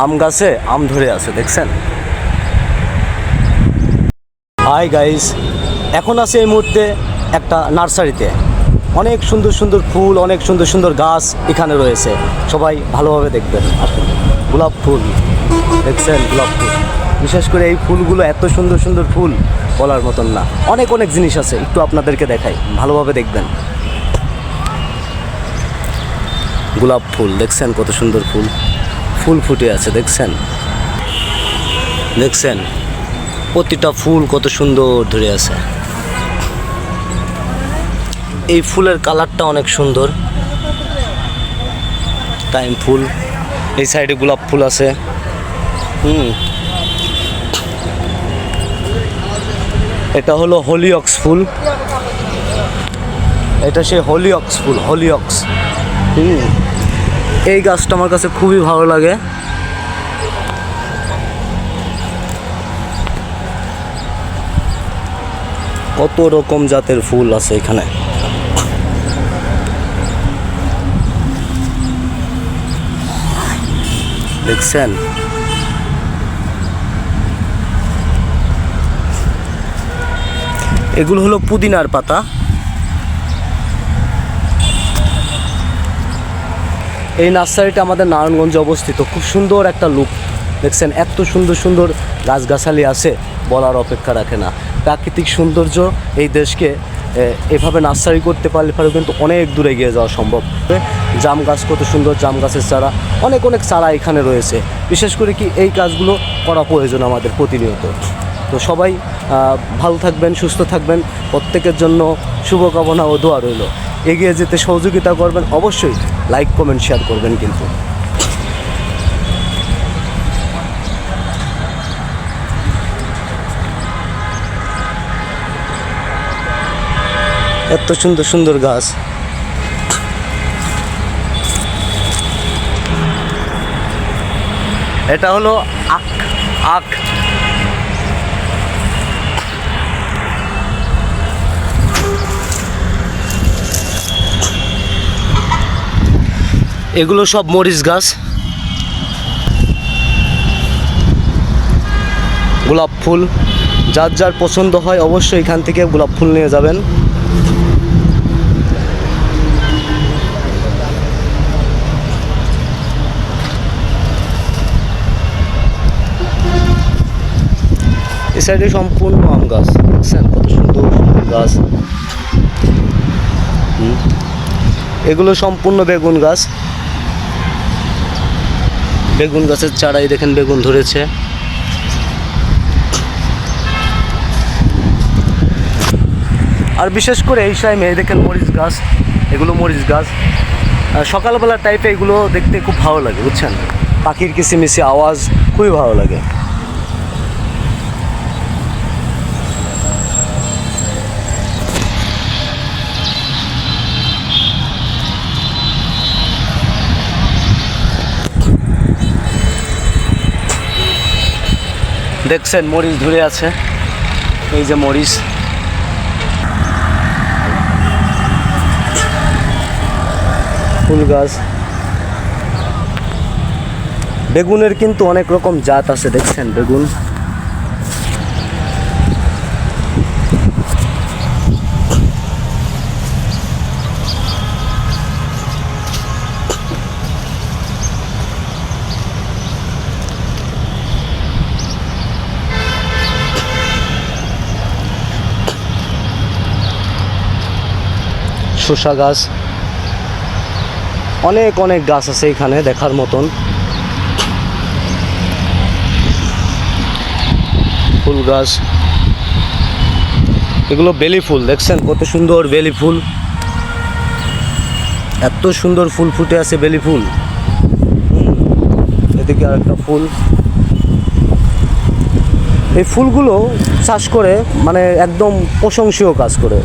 আম গাছে আম ধরে আছে, দেখছেন। হাই গাইস, এখন আছে এই মুহূর্তে একটা নার্সারিতে। অনেক সুন্দর সুন্দর ফুল, অনেক সুন্দর সুন্দর গাছ এখানে রয়েছে। সবাই ভালোভাবে দেখবেন। আসুন, গোলাপ ফুল দেখছেন, গোলাপ ফুল। বিশেষ করে এই ফুলগুলো এত সুন্দর সুন্দর ফুল, বলার মতন না। অনেক অনেক জিনিস আছে, একটু আপনাদেরকে দেখাই, ভালোভাবে দেখবেন। গোলাপ ফুল দেখছেন, কত সুন্দর ফুল, ফুল ফুটে আছে, দেখছেন দেখছেন প্রতিটা ফুল কত সুন্দর ধরে আছে। এই ফুলের কালারটা অনেক সুন্দর, টাইম ফুল। এই সাইডে গোলাপ ফুল আছে। এটা হলো হলিঅক্স ফুল, এটা সেই হলিঅক্স ফুল, হলিঅক্স। এই গাছটা আমার কাছে খুবই ভালো লাগে। কত রকম জাতের ফুল আছে এখানে। দেখছেন, এগুলো হলো পুদিনার পাতা। এই নার্সারিটা আমাদের নারায়ণগঞ্জে অবস্থিত। খুব সুন্দর একটা লুক, দেখছেন, এত সুন্দর সুন্দর গাছগাছালি আছে, বলার অপেক্ষা রাখে না। প্রাকৃতিক সৌন্দর্য এই দেশকে এভাবে নার্সারি করতে পারলে কিন্তু অনেক দূরে এগিয়ে যাওয়া সম্ভব। জাম গাছ কত সুন্দর, জাম গাছের চারা, অনেক অনেক চারা এখানে রয়েছে। বিশেষ করে কি এই কাজগুলো করা প্রয়োজন আমাদের প্রতিনিয়ত। তো সবাই ভালো থাকবেন, সুস্থ থাকবেন, প্রত্যেকের জন্য শুভকামনা ও দোয়া রইল। এগিয়ে যেতে সহযোগিতা করবেন, অবশ্যই লাইক কমেন্ট শেয়ার করবেন। কিন্তু এত সুন্দর সুন্দর গাছ। এটা হলো আখ, আখ। এগুলো সব মরিচ গাছ। গোলাপ ফুল, যার যার পছন্দ হয় অবশ্যই এখান থেকে গোলাপ ফুল নিয়ে যাবেন। এই সাইডে সম্পূর্ণ আম গাছ, দেখছেন কত সুন্দর সুন্দর গাছ। এগুলো সম্পূর্ণ বেগুন গাছ। বেগুন গাছের চারাই দেখেন বেগুন ধরেছে। আর বিশেষ করে এই টাইমে দেখেন মরিচ গাছ, এগুলো মরিচ গাছ। সকালবেলা টাইপে এগুলো দেখতে খুব ভালো লাগে, বুঝছেন। পাখির কিচিমিচি আওয়াজ খুবই ভালো লাগে। দেখছেন মরিচ ধরে আছে, এই যে মরিচ। ফুল গাছ। বেগুনের কিন্তু অনেক রকম জাত আছে, দেখছেন বেগুন। শসা গাছ, অনেক অনেক গাছ আছে এখানে দেখার মতন। ফুল গাছ, এগুলো বেলি ফুল, দেখছেন কত সুন্দর বেলি ফুল। এত সুন্দর ফুল ফুটে আছে বেলি ফুল। এদিকে আর একটা ফুল। এই ফুলগুলো চাষ করে মানে একদম প্রশংসনীয় কাজ করে,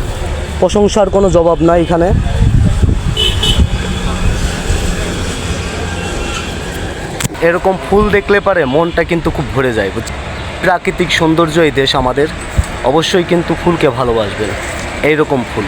প্রশংসার কোনো জবাব নাই এখানে। এরকম ফুল দেখলে পারে মনটা কিন্তু খুব ভরে যায়। প্রাকৃতিক সৌন্দর্য এই দেশ আমাদের, অবশ্যই কিন্তু ফুলকে ভালোবাসবেন। এইরকম ফুল।